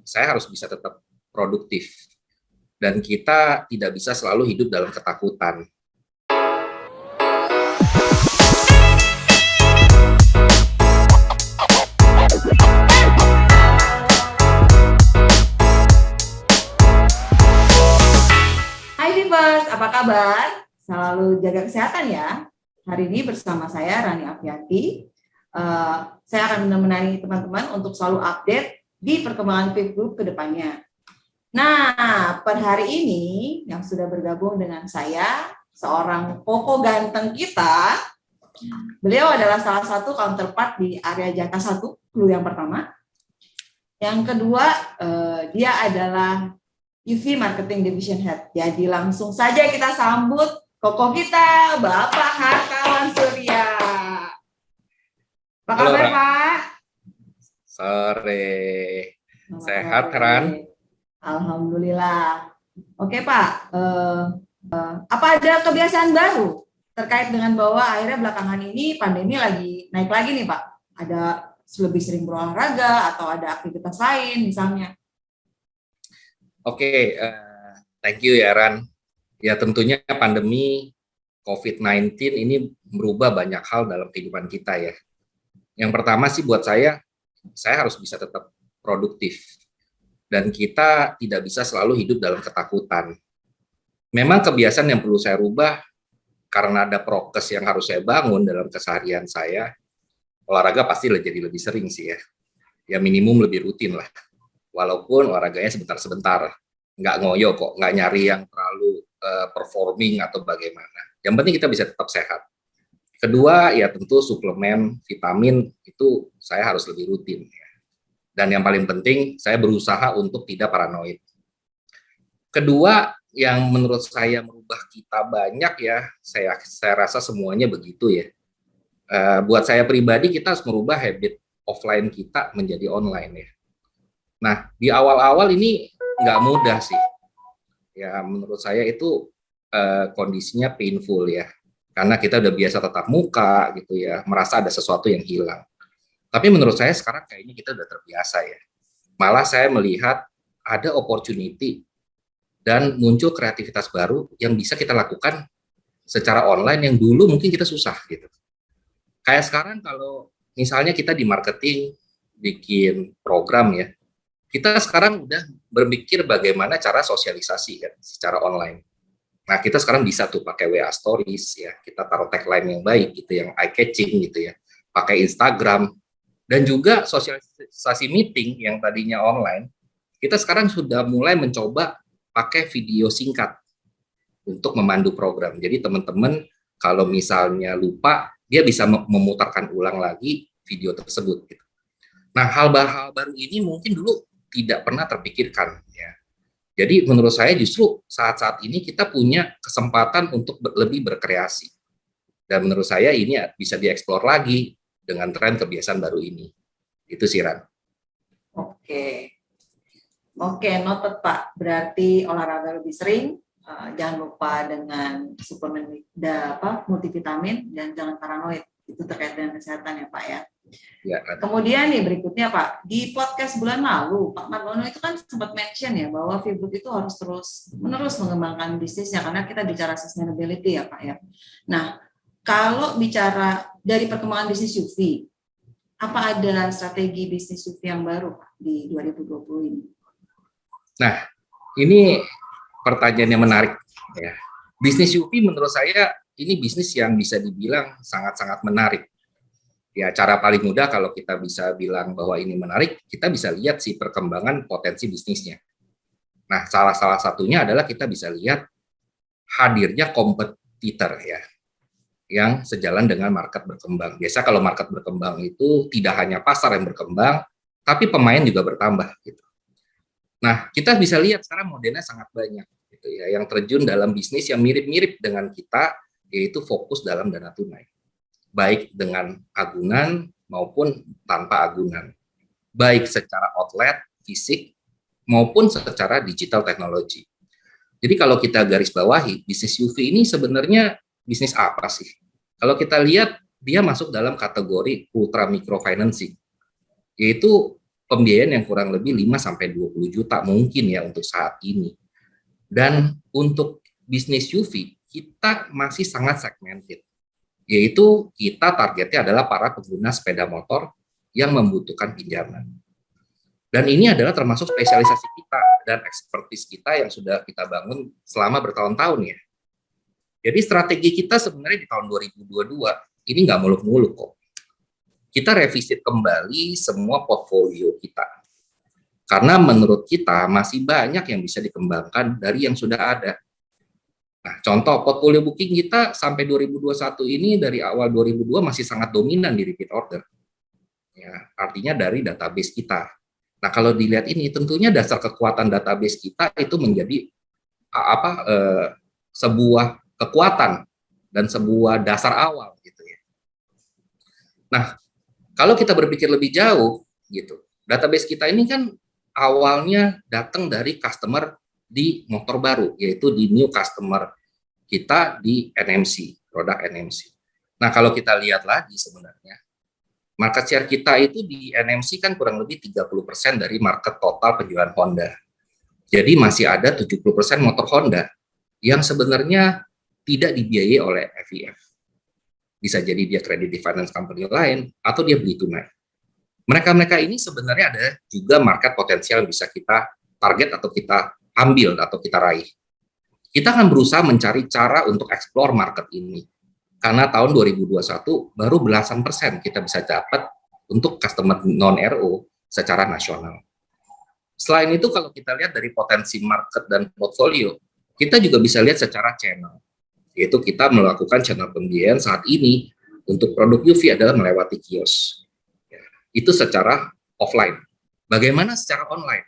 saya harus bisa tetap produktif. Dan kita tidak bisa selalu hidup dalam ketakutan. Hai Vivers, apa kabar? Selalu jaga kesehatan ya. Hari ini bersama saya Rani Afiati. Saya akan menemani teman-teman untuk selalu update di perkembangan Viv Group ke depannya. Nah, per hari ini yang sudah bergabung dengan saya, seorang koko ganteng kita. Beliau adalah salah satu counterpart di area Jaka 1, clue yang pertama. Yang kedua, dia adalah UV Marketing Division Head. Jadi langsung saja kita sambut koko kita, Bapak Hartawan Surya. Apa kabar, Pak? Sore. Sehat, Ran? Alhamdulillah. Oke, Pak. Apa ada kebiasaan baru terkait dengan bahwa akhirnya belakangan ini pandemi lagi naik lagi nih, Pak? Ada lebih sering berolahraga atau ada aktivitas lain misalnya? Oke, thank you ya, Ran. Ya, tentunya pandemi COVID-19 ini merubah banyak hal dalam kehidupan kita ya. Yang pertama sih buat saya harus bisa tetap produktif. Dan kita tidak bisa selalu hidup dalam ketakutan. Memang kebiasaan yang perlu saya rubah karena ada prokes yang harus saya bangun dalam keseharian saya. Olahraga pasti jadi lebih sering sih ya. Ya minimum lebih rutin lah. Walaupun olahraganya sebentar-sebentar. Nggak ngoyo kok, nggak nyari yang terlalu performing atau bagaimana. Yang penting kita bisa tetap sehat. Kedua, ya tentu suplemen, vitamin, itu saya harus lebih rutin. Ya. Dan yang paling penting, saya berusaha untuk tidak paranoid. Kedua, yang menurut saya merubah kita banyak ya, saya rasa semuanya begitu ya. Buat saya pribadi, kita harus merubah habit offline kita menjadi online ya. Nah, di awal-awal ini nggak mudah sih. Ya, menurut saya itu kondisinya painful ya. Karena kita udah biasa tatap muka gitu ya, merasa ada sesuatu yang hilang. Tapi menurut saya sekarang kayaknya kita udah terbiasa ya. Malah saya melihat ada opportunity dan muncul kreativitas baru yang bisa kita lakukan secara online yang dulu mungkin kita susah gitu. Kayak sekarang kalau misalnya kita di marketing bikin program ya, kita sekarang udah berpikir bagaimana cara sosialisasi kan secara online. Nah, kita sekarang bisa tuh pakai WA Stories ya, kita taruh tagline yang baik gitu, yang eye catching gitu ya, pakai Instagram. Dan juga sosialisasi meeting yang tadinya online, kita sekarang sudah mulai mencoba pakai video singkat untuk memandu program. Jadi teman-teman kalau misalnya lupa, dia bisa memutarkan ulang lagi video tersebut. Gitu. Nah, hal baru ini mungkin dulu tidak pernah terpikirkan. Ya. Jadi menurut saya justru saat-saat ini kita punya kesempatan untuk lebih berkreasi. Dan menurut saya ini bisa dieksplor lagi dengan tren kebiasaan baru ini. Itu sih, Ran. Oke, noted Pak. Berarti olahraga lebih sering, jangan lupa dengan suplemen multivitamin, dan jangan paranoid. Itu terkait dengan kesehatan ya Pak ya. Ya, kemudian nih berikutnya Pak, di podcast bulan lalu Pak Margono itu kan sempat mention ya bahwa Vibrook itu harus terus-menerus mengembangkan bisnisnya karena kita bicara sustainability ya Pak ya. Nah, kalau bicara dari perkembangan bisnis UV, apa ada strategi bisnis UV yang baru Pak di 2020 ini? Nah, ini pertanyaan yang menarik ya. Bisnis UV menurut saya ini bisnis yang bisa dibilang sangat-sangat menarik. Ya, cara paling mudah kalau kita bisa bilang bahwa ini menarik, kita bisa lihat sih perkembangan potensi bisnisnya. Nah, salah satunya adalah kita bisa lihat hadirnya kompetitor ya, yang sejalan dengan market berkembang. Biasa kalau market berkembang itu tidak hanya pasar yang berkembang, tapi pemain juga bertambah. Gitu. Nah, kita bisa lihat sekarang modelnya sangat banyak, gitu ya, yang terjun dalam bisnis yang mirip-mirip dengan kita, yaitu fokus dalam dana tunai. Baik dengan agunan maupun tanpa agunan, baik secara outlet, fisik, maupun secara digital teknologi. Jadi kalau kita garis bawahi, bisnis UV ini sebenarnya bisnis apa sih? Kalau kita lihat, dia masuk dalam kategori ultra microfinancing, yaitu pembiayaan yang kurang lebih 5-20 juta mungkin ya untuk saat ini. Dan untuk bisnis UV, kita masih sangat segmented, yaitu kita targetnya adalah para pengguna sepeda motor yang membutuhkan pinjaman. Dan ini adalah termasuk spesialisasi kita dan ekspertis kita yang sudah kita bangun selama bertahun-tahun ya. Jadi strategi kita sebenarnya di tahun 2022 ini nggak muluk-muluk kok. Kita revisit kembali semua portfolio kita. Karena menurut kita masih banyak yang bisa dikembangkan dari yang sudah ada. Nah, contoh portfolio booking kita sampai 2021 ini dari awal 2002 masih sangat dominan di repeat order. Ya, artinya dari database kita. Nah, kalau dilihat ini, tentunya dasar kekuatan database kita itu menjadi sebuah kekuatan dan sebuah dasar awal gitu ya. Nah, kalau kita berpikir lebih jauh gitu, database kita ini kan awalnya datang dari customer di motor baru, yaitu di new customer kita di NMC, produk NMC. Nah, kalau kita lihat lagi sebenarnya market share kita itu di NMC kan kurang lebih 30% dari market total penjualan Honda. Jadi masih ada 70% motor Honda yang sebenarnya tidak dibiayai oleh FIF. Bisa jadi dia kredit di finance company lain, atau dia beli tunai. Mereka-mereka ini sebenarnya ada juga market potensial yang bisa kita target atau kita ambil atau kita raih. Kita akan berusaha mencari cara untuk explore market ini. Karena tahun 2021 baru belasan persen kita bisa dapat untuk customer non-RO secara nasional. Selain itu kalau kita lihat dari potensi market dan portfolio, kita juga bisa lihat secara channel. Yaitu kita melakukan channel pembiayaan saat ini untuk produk UV adalah melewati kios. Itu secara offline. Bagaimana secara online?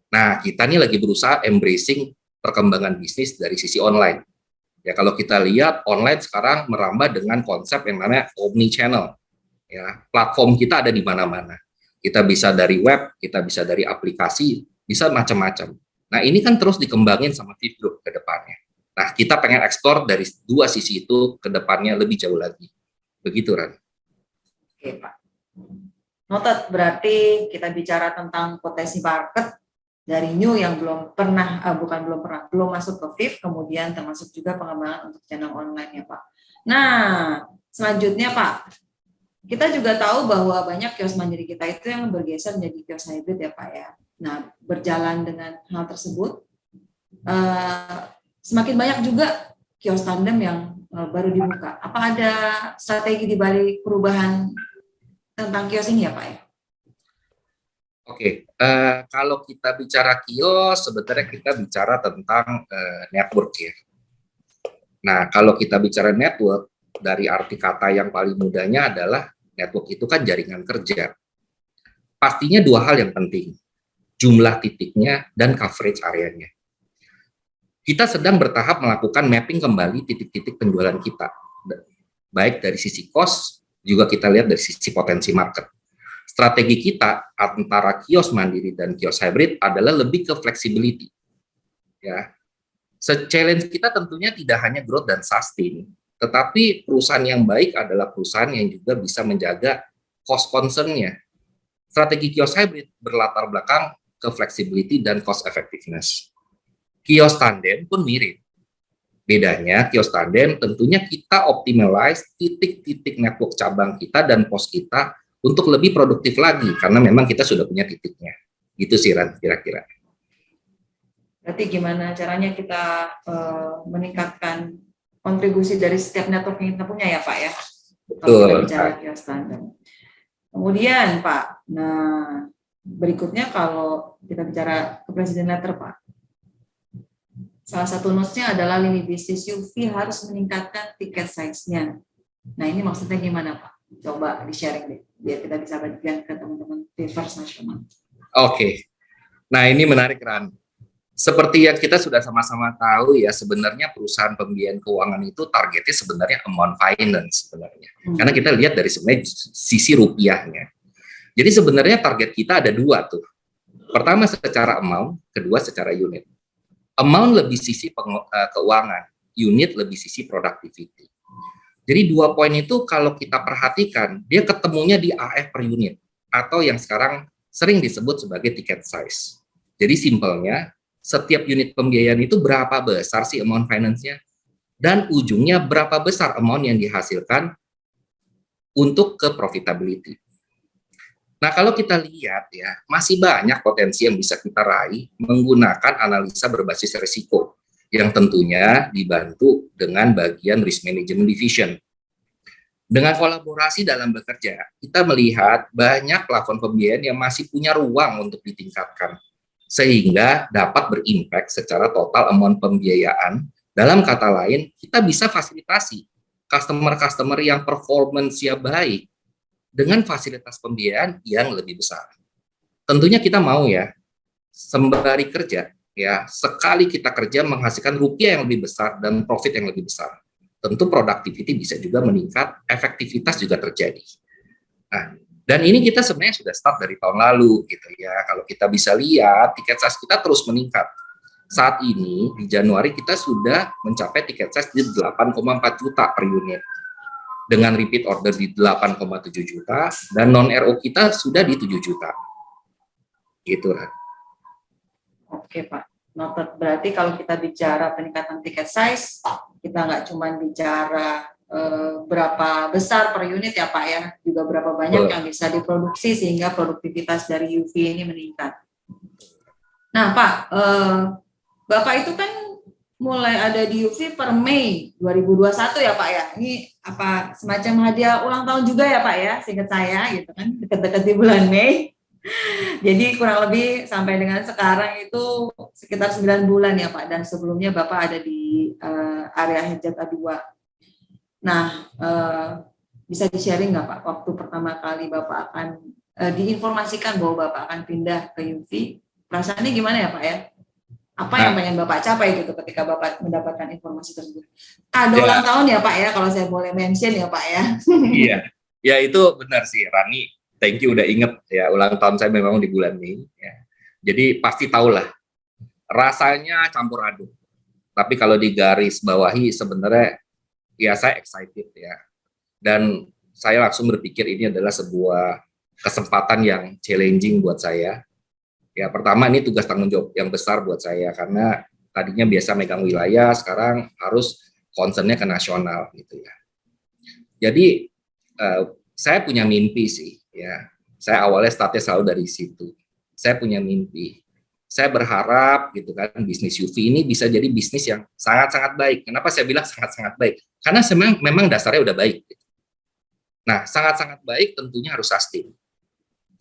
Nah, kita ini lagi berusaha embracing perkembangan bisnis dari sisi online. Ya, kalau kita lihat online sekarang merambah dengan konsep yang namanya omni channel. Ya, platform kita ada di mana-mana. Kita bisa dari web, kita bisa dari aplikasi, bisa macam-macam. Nah, ini kan terus dikembangin sama Fit Group ke depannya. Nah, kita pengen eksplor dari dua sisi itu ke depannya lebih jauh lagi. Begitu, Ran. Oke, Pak. Noted, berarti kita bicara tentang potensi market dari new yang belum masuk ke FIF, kemudian termasuk juga pengembangan untuk channel online ya Pak. Nah, selanjutnya Pak, kita juga tahu bahwa banyak kios mandiri kita itu yang bergeser menjadi kios hybrid ya Pak ya. Nah, berjalan dengan hal tersebut, semakin banyak juga kios tandem yang baru dibuka. Apa ada strategi di balik perubahan tentang kios ini ya Pak ya? Oke, kalau kita bicara kios, sebenarnya kita bicara tentang network ya. Nah, kalau kita bicara network, dari arti kata yang paling mudahnya adalah network itu kan jaringan kerja. Pastinya dua hal yang penting, jumlah titiknya dan coverage areanya. Kita sedang bertahap melakukan mapping kembali titik-titik penjualan kita, baik dari sisi cost, juga kita lihat dari sisi potensi market. Strategi kita antara kios mandiri dan kios hybrid adalah lebih ke flexibility. Ya. Challenge kita tentunya tidak hanya growth dan sustain, tetapi perusahaan yang baik adalah perusahaan yang juga bisa menjaga cost concern-nya. Strategi kios hybrid berlatar belakang ke flexibility dan cost effectiveness. Kios tandem pun mirip. Bedanya kios tandem tentunya kita optimize titik-titik network cabang kita dan pos kita untuk lebih produktif lagi, karena memang kita sudah punya titiknya. Gitu sih, Ran, kira-kira. Berarti gimana caranya kita meningkatkan kontribusi dari setiap network yang kita punya ya Pak ya? Betul. Kalau kita bicara kios tandem. Kemudian Pak, nah berikutnya kalau kita bicara ke Presiden Letter Pak, salah satu notes-nya adalah lini bisnis UV harus meningkatkan tiket size-nya. Nah ini maksudnya gimana Pak? Coba di-sharing deh, biar kita bisa bagikan ke teman-teman Fivers Nasional. Oke, nah ini menarik Ran. Seperti yang kita sudah sama-sama tahu ya, sebenarnya perusahaan pembiayaan keuangan itu targetnya sebenarnya amount finance sebenarnya. Karena kita lihat dari sebenarnya sisi rupiahnya. Jadi sebenarnya target kita ada dua tuh. Pertama secara amount, kedua secara unit. Amount lebih sisi keuangan, unit lebih sisi productivity. Jadi dua poin itu kalau kita perhatikan, dia ketemunya di AF per unit, atau yang sekarang sering disebut sebagai ticket size. Jadi simpelnya, setiap unit pembiayaan itu berapa besar sih amount finance-nya, dan ujungnya berapa besar amount yang dihasilkan untuk ke profitability. Nah, kalau kita lihat ya, masih banyak potensi yang bisa kita raih menggunakan analisa berbasis risiko yang tentunya dibantu dengan bagian risk management division. Dengan kolaborasi dalam bekerja, kita melihat banyak platform pembiayaan yang masih punya ruang untuk ditingkatkan, sehingga dapat berimpact secara total amount pembiayaan. Dalam kata lain, kita bisa fasilitasi customer-customer yang performance-nya baik dengan fasilitas pembiayaan yang lebih besar. Tentunya kita mau ya, sembari kerja, ya sekali kita kerja menghasilkan rupiah yang lebih besar dan profit yang lebih besar. Tentu productivity bisa juga meningkat, efektivitas juga terjadi. Nah, dan ini kita sebenarnya sudah start dari tahun lalu gitu ya. Kalau kita bisa lihat, tiket size kita terus meningkat. Saat ini di Januari kita sudah mencapai tiket size di 8,4 juta per unit. Dengan repeat order di 8,7 juta dan non-RO kita sudah di 7 juta. Gitu, Ran. Oke, Pak. Noted. Berarti kalau kita bicara peningkatan tiket size, kita nggak cuma bicara berapa besar per unit ya, Pak ya, juga berapa banyak yang bisa diproduksi sehingga produktivitas dari UV ini meningkat. Nah, Pak, Bapak itu kan mulai ada di UV per Mei 2021 ya Pak ya. Ini apa semacam hadiah ulang tahun juga ya Pak ya, seingat saya gitu kan, dekat-dekat di bulan Mei. Jadi kurang lebih sampai dengan sekarang itu sekitar 9 bulan ya Pak, dan sebelumnya Bapak ada di area Hejat A2. Nah, bisa di-sharing nggak Pak, waktu pertama kali Bapak akan diinformasikan bahwa Bapak akan pindah ke UV, perasaannya gimana ya Pak ya? Apa yang pengen Bapak capai gitu ketika Bapak mendapatkan informasi tersebut? Ada ulang tahun ya Pak ya, kalau saya boleh mention ya Pak ya. Iya, ya itu benar sih Rani. Thank you udah inget ya, ulang tahun saya memang di bulan Mei. Ya. Jadi pasti tahulah rasanya campur aduk. Tapi kalau digaris bawahi sebenarnya ya saya excited ya. Dan saya langsung berpikir ini adalah sebuah kesempatan yang challenging buat saya. Ya pertama ini tugas tanggung jawab yang besar buat saya karena tadinya biasa megang wilayah, sekarang harus concernnya ke nasional gitu ya. Jadi saya punya mimpi sih ya. Saya awalnya startnya selalu dari situ. Saya punya mimpi. Saya berharap gitu kan bisnis UV ini bisa jadi bisnis yang sangat-sangat baik. Kenapa saya bilang sangat-sangat baik? Karena memang dasarnya udah baik. Nah, sangat-sangat baik tentunya harus sustain.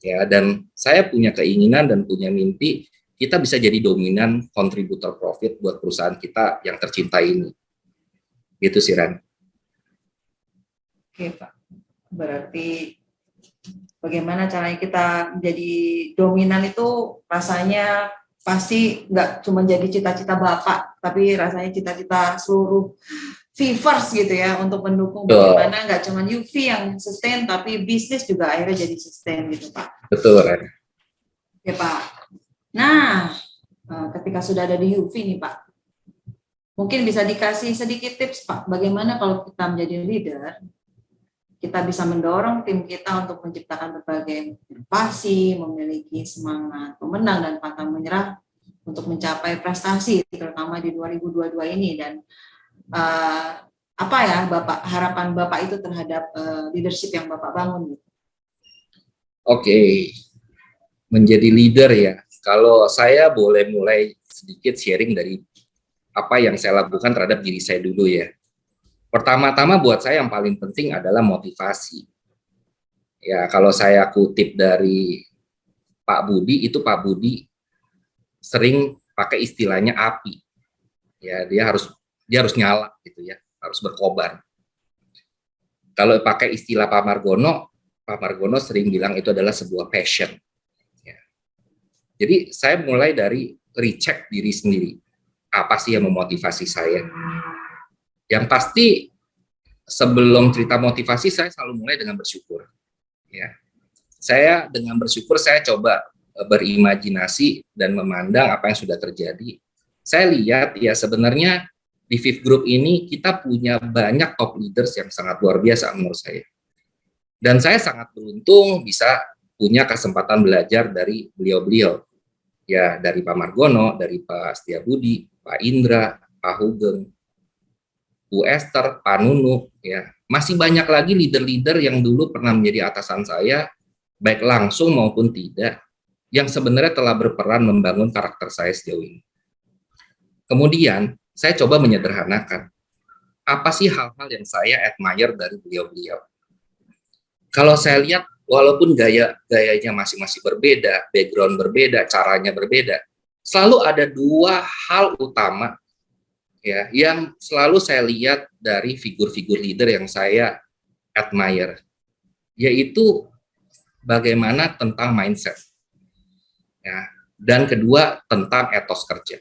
Ya, dan saya punya keinginan dan punya mimpi kita bisa jadi dominan kontributor profit buat perusahaan kita yang tercinta ini. Gitu sih Ran. Oke Pak, berarti bagaimana caranya kita menjadi dominan itu rasanya pasti nggak cuma jadi cita-cita Bapak, tapi rasanya cita-cita seluruh Vivers gitu ya, untuk mendukung bagaimana nggak cuma UV yang sustain, tapi bisnis juga akhirnya jadi sustain gitu Pak. Betul, Ren. Oke Pak. Nah, ketika sudah ada di UV nih Pak, mungkin bisa dikasih sedikit tips Pak, bagaimana kalau kita menjadi leader, kita bisa mendorong tim kita untuk menciptakan berbagai inovasi, memiliki semangat pemenang dan pantang menyerah untuk mencapai prestasi, terutama di 2022 ini. Dan apa ya Bapak, harapan Bapak itu terhadap leadership yang Bapak bangun? Oke, menjadi leader ya. Kalau saya boleh mulai sedikit sharing dari apa yang saya lakukan terhadap diri saya dulu ya. Pertama-tama buat saya yang paling penting adalah motivasi. Ya, kalau saya kutip dari Pak Budi, itu Pak Budi sering pakai istilahnya api. Ya, dia harus nyala gitu ya, harus berkobar. Kalau pakai istilah Pak Margono sering bilang itu adalah sebuah passion. Ya. Jadi saya mulai dari recheck diri sendiri. Apa sih yang memotivasi saya? Yang pasti sebelum cerita motivasi saya selalu mulai dengan bersyukur. Ya. Saya dengan bersyukur saya coba berimajinasi dan memandang apa yang sudah terjadi. Saya lihat ya sebenarnya di Viv Group ini kita punya banyak top leaders yang sangat luar biasa menurut saya. Dan saya sangat beruntung bisa punya kesempatan belajar dari beliau-beliau. Ya, dari Pak Margono, dari Pak Setiabudi, Pak Indra, Pak Hugeng, Bu Esther, Pak Nunu, ya. Masih banyak lagi leader-leader yang dulu pernah menjadi atasan saya, baik langsung maupun tidak, yang sebenarnya telah berperan membangun karakter saya sejauh ini. Kemudian, saya coba menyederhanakan, apa sih hal-hal yang saya admire dari beliau-beliau. Kalau saya lihat, walaupun gayanya masing-masing berbeda, background berbeda, caranya berbeda, selalu ada dua hal utama ya yang selalu saya lihat dari figur-figur leader yang saya admire, yaitu bagaimana tentang mindset ya, dan kedua tentang etos kerja.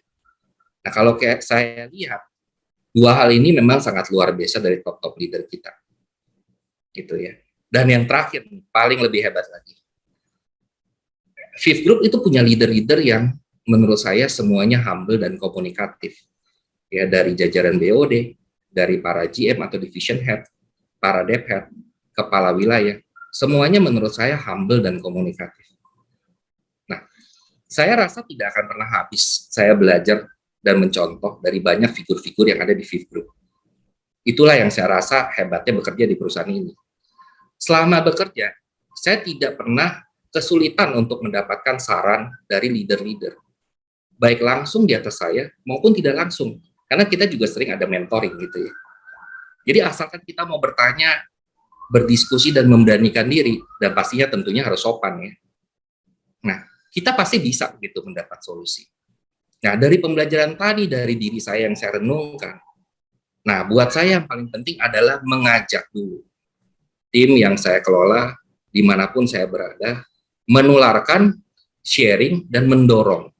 Nah, kalau kayak saya lihat dua hal ini memang sangat luar biasa dari top leader kita gitu ya. Dan yang terakhir paling lebih hebat lagi, Fifth Group itu punya leader-leader yang menurut saya semuanya humble dan komunikatif ya, dari jajaran BOD, dari para GM atau division head, para dep head, kepala wilayah, semuanya menurut saya humble dan komunikatif. Nah, saya rasa tidak akan pernah habis saya belajar dan mencontoh dari banyak figur-figur yang ada di Fifth Group. Itulah yang saya rasa hebatnya bekerja di perusahaan ini. Selama bekerja, saya tidak pernah kesulitan untuk mendapatkan saran dari leader-leader, baik langsung di atas saya maupun tidak langsung. Karena kita juga sering ada mentoring gitu ya. Jadi asalkan kita mau bertanya, berdiskusi dan memberanikan diri, dan pastinya tentunya harus sopan ya. Nah, kita pasti bisa gitu mendapat solusi. Nah, dari pembelajaran tadi dari diri saya yang saya renungkan, nah buat saya yang paling penting adalah mengajak dulu tim yang saya kelola dimanapun saya berada, menularkan, sharing, dan mendorong.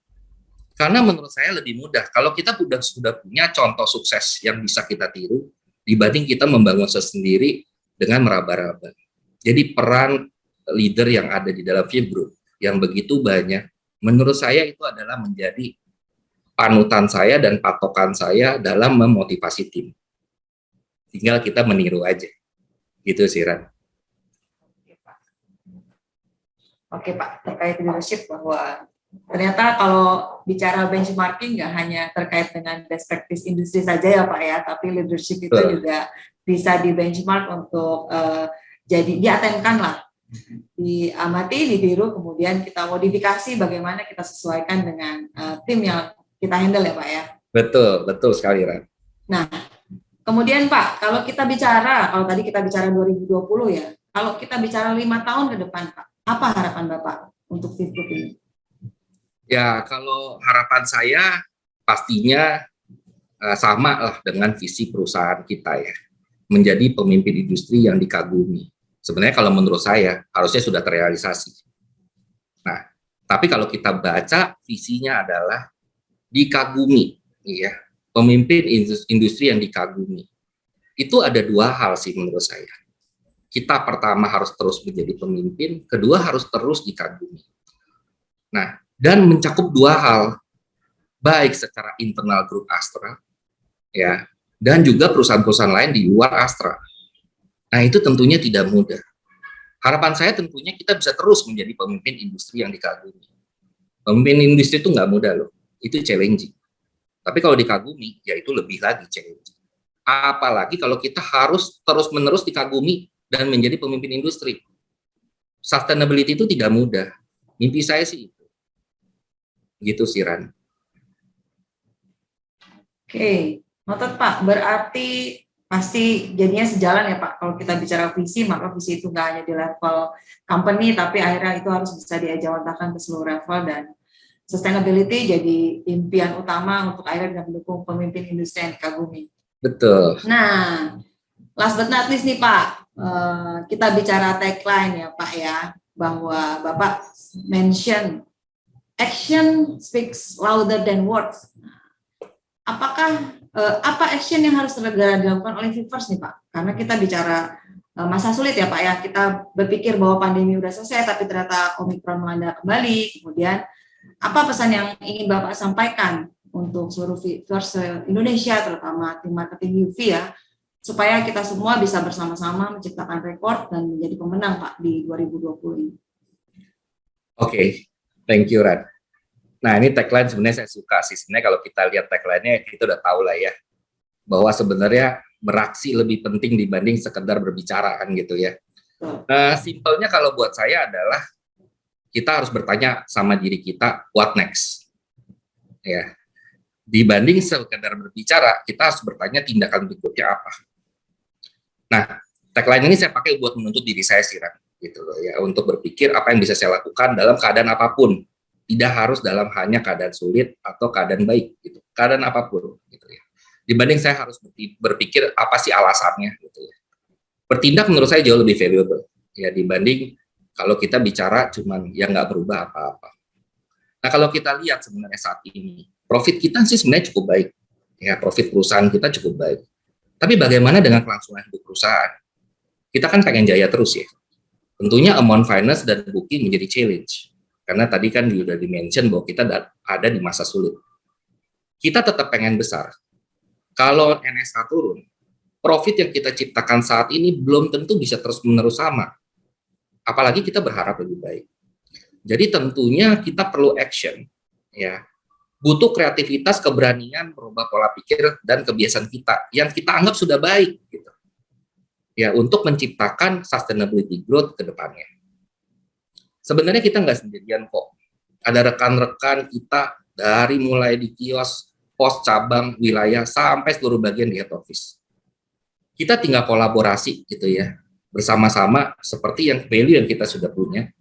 Karena menurut saya lebih mudah kalau kita sudah punya contoh sukses yang bisa kita tiru dibanding kita membangun sendiri dengan meraba-raba. Jadi peran leader yang ada di dalam Fifth Group yang begitu banyak, menurut saya itu adalah menjadi panutan saya dan patokan saya dalam memotivasi tim. Tinggal kita meniru aja. Gitu sih, Ran. Oke Pak, terkait leadership bahwa ternyata kalau bicara benchmarking nggak hanya terkait dengan best practice industri saja ya Pak ya, tapi leadership itu juga bisa di benchmark untuk jadi diatenkan lah, diamati, ditiru, kemudian kita modifikasi bagaimana kita sesuaikan dengan tim yang kita handle ya Pak ya. Betul sekali Ran. Nah, kemudian Pak, kalau tadi kita bicara 2020 ya, kalau kita bicara 5 tahun ke depan Pak, apa harapan Bapak untuk Fifth Group ini? Ya, kalau harapan saya pastinya sama lah dengan visi perusahaan kita ya, menjadi pemimpin industri yang dikagumi. Sebenarnya kalau menurut saya harusnya sudah terrealisasi. Nah, tapi kalau kita baca visinya adalah dikagumi, ya, pemimpin industri yang dikagumi. Itu ada dua hal sih menurut saya. Kita pertama harus terus menjadi pemimpin, kedua harus terus dikagumi. Nah, dan mencakup dua hal, baik secara internal grup Astra, ya, dan juga perusahaan-perusahaan lain di luar Astra. Nah, itu tentunya tidak mudah. Harapan saya tentunya kita bisa terus menjadi pemimpin industri yang dikagumi. Pemimpin industri itu nggak mudah loh, itu challenging. Tapi kalau dikagumi, ya itu lebih lagi challenging. Apalagi kalau kita harus terus-menerus dikagumi dan menjadi pemimpin industri. Sustainability itu tidak mudah. Mimpi saya sih itu. Gitu sih, Ran. Oke, noted Pak. Berarti pasti jadinya sejalan ya Pak. Kalau kita bicara visi, maka visi itu nggak hanya di level company, tapi akhirnya itu harus bisa diajawantahkan ke seluruh level, dan sustainability jadi impian utama untuk akhirnya mendukung pemimpin industri yang dikagumi. Betul. Nah, last but not least nih Pak, kita bicara tagline ya Pak ya, bahwa Bapak mention action speaks louder than words. Apakah apa action yang harus segera dilakukan oleh Fivers nih Pak? Karena kita bicara masa sulit ya Pak ya, kita berpikir bahwa pandemi udah selesai tapi ternyata Omikron melanda kembali. Kemudian apa pesan yang ingin Bapak sampaikan untuk seluruh Fivers Indonesia, terutama tim marketing UV ya, supaya kita semua bisa bersama-sama menciptakan rekor dan menjadi pemenang Pak di 2020 ini. Oke, thank you Ran. Nah ini tagline sebenarnya saya suka sih. Sebenarnya kalau kita lihat tagline-nya kita udah tahu lah ya, bahwa sebenarnya beraksi lebih penting dibanding sekedar berbicara kan gitu ya. Simpelnya kalau buat saya adalah kita harus bertanya sama diri kita, what next? Ya, dibanding sekedar berbicara, kita harus bertanya tindakan berikutnya apa. Nah, tagline ini saya pakai buat menuntut diri saya sih, Ran, gitu loh ya, untuk berpikir apa yang bisa saya lakukan dalam keadaan apapun, tidak harus dalam hanya keadaan sulit atau keadaan baik, gitu, keadaan apapun, gitu ya. Dibanding saya harus berpikir apa sih alasannya, gitu ya. Bertindak menurut saya jauh lebih valuable, ya dibanding kalau kita bicara cuman yang nggak berubah apa-apa. Nah kalau kita lihat sebenarnya saat ini, profit kita sih sebenarnya cukup baik, ya profit perusahaan kita cukup baik. Tapi bagaimana dengan kelangsungan hidup perusahaan? Kita kan pengen jaya terus ya. Tentunya amount finance dan booking menjadi challenge. Karena tadi kan sudah di-mention bahwa kita ada di masa sulit. Kita tetap pengen besar. Kalau NSA turun, profit yang kita ciptakan saat ini belum tentu bisa terus-menerus sama. Apalagi kita berharap lebih baik. Jadi tentunya kita perlu action, ya. Butuh kreativitas, keberanian, merubah pola pikir dan kebiasaan kita yang kita anggap sudah baik, gitu. Ya, untuk menciptakan sustainability growth ke depannya. Sebenarnya kita nggak sendirian kok. Ada rekan-rekan kita dari mulai di kios, pos, cabang, wilayah, sampai seluruh bagian di head office. Kita tinggal kolaborasi gitu ya, bersama-sama seperti yang value yang kita sudah punya.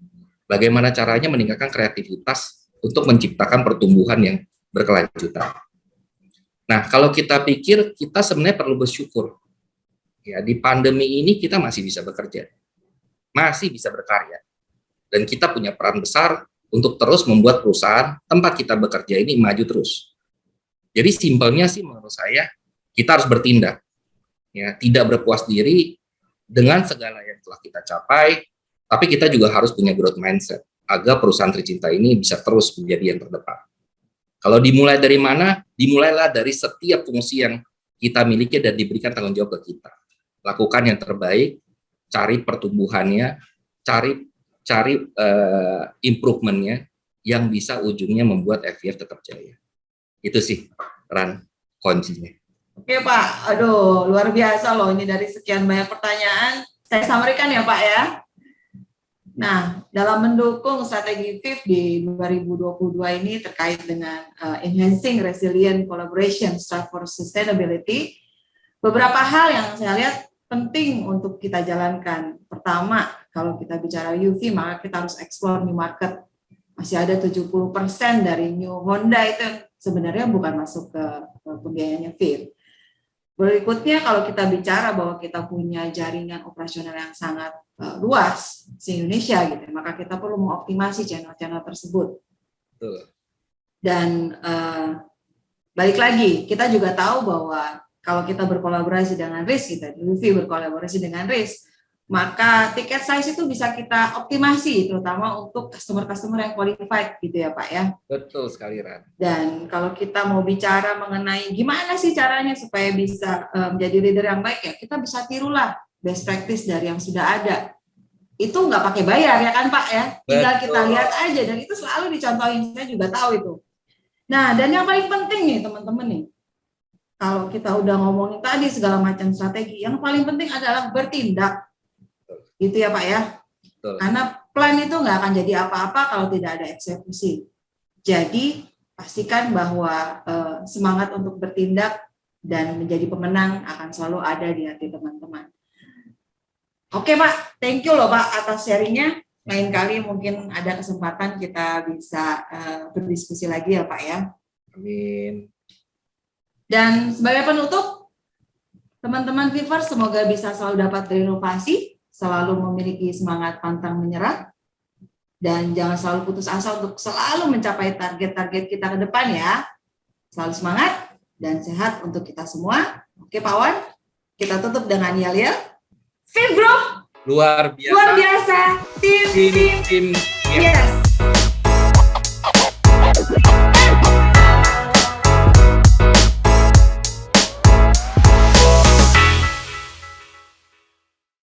Bagaimana caranya meningkatkan kreativitas untuk menciptakan pertumbuhan yang berkelanjutan. Nah, kalau kita pikir kita sebenarnya perlu bersyukur. Ya, di pandemi ini kita masih bisa bekerja. Masih bisa berkarya. Dan kita punya peran besar untuk terus membuat perusahaan tempat kita bekerja ini maju terus. Jadi simpelnya sih menurut saya kita harus bertindak. Ya, tidak berpuas diri dengan segala yang telah kita capai, tapi kita juga harus punya growth mindset agar perusahaan tercinta ini bisa terus menjadi yang terdepan. Kalau dimulai dari mana? Dimulailah dari setiap fungsi yang kita miliki dan diberikan tanggung jawab ke kita. Lakukan yang terbaik, cari pertumbuhannya, cari improvementnya yang bisa ujungnya membuat FIF tetap jaya. Itu sih, Ran, kuncinya. Oke Pak, aduh luar biasa loh ini dari sekian banyak pertanyaan. Saya sampaikan ya Pak ya. Nah, dalam mendukung strategi FIF di 2022 ini terkait dengan enhancing resilient collaboration strive for sustainability, beberapa hal yang saya lihat penting untuk kita jalankan. Pertama, kalau kita bicara UV, maka kita harus explore new market. Masih ada 70% dari new Honda itu yang sebenarnya bukan masuk ke pembiayaannya FIF. Berikutnya, kalau kita bicara bahwa kita punya jaringan operasional yang sangat luas di Indonesia, gitu, maka kita perlu mengoptimasi channel-channel tersebut. Betul. Dan balik lagi, kita juga tahu bahwa kalau kita berkolaborasi dengan RIS, kita di UV berkolaborasi dengan RIS, maka tiket size itu bisa kita optimasi, terutama untuk customer-customer yang qualified, gitu ya Pak ya. Betul sekali, Ran. Dan kalau kita mau bicara mengenai gimana sih caranya supaya bisa menjadi leader yang baik, ya kita bisa tirulah best practice dari yang sudah ada. Itu nggak pakai bayar ya kan Pak ya, tinggal kita lihat aja, dan itu selalu dicontohin, saya juga tahu itu. Nah, dan yang paling penting nih teman-teman nih, kalau kita udah ngomongin tadi segala macam strategi, yang paling penting adalah bertindak. Gitu ya Pak ya. Betul. Karena plan itu nggak akan jadi apa-apa kalau tidak ada eksekusi. Jadi pastikan bahwa semangat untuk bertindak dan menjadi pemenang akan selalu ada di hati teman-teman. Oke Pak, thank you loh Pak atas sharingnya. Lain kali mungkin ada kesempatan kita bisa berdiskusi lagi ya Pak ya. Amin. Dan sebagai penutup, teman-teman Fivers semoga bisa selalu dapat berinovasi, selalu memiliki semangat pantang menyerah, dan jangan selalu putus asa untuk selalu mencapai target-target kita ke depan ya. Selalu semangat dan sehat untuk kita semua. Oke Pak Wan, kita tutup dengan yel-yel. FIF Group luar biasa. Luar biasa. Tim. Tim. Yes.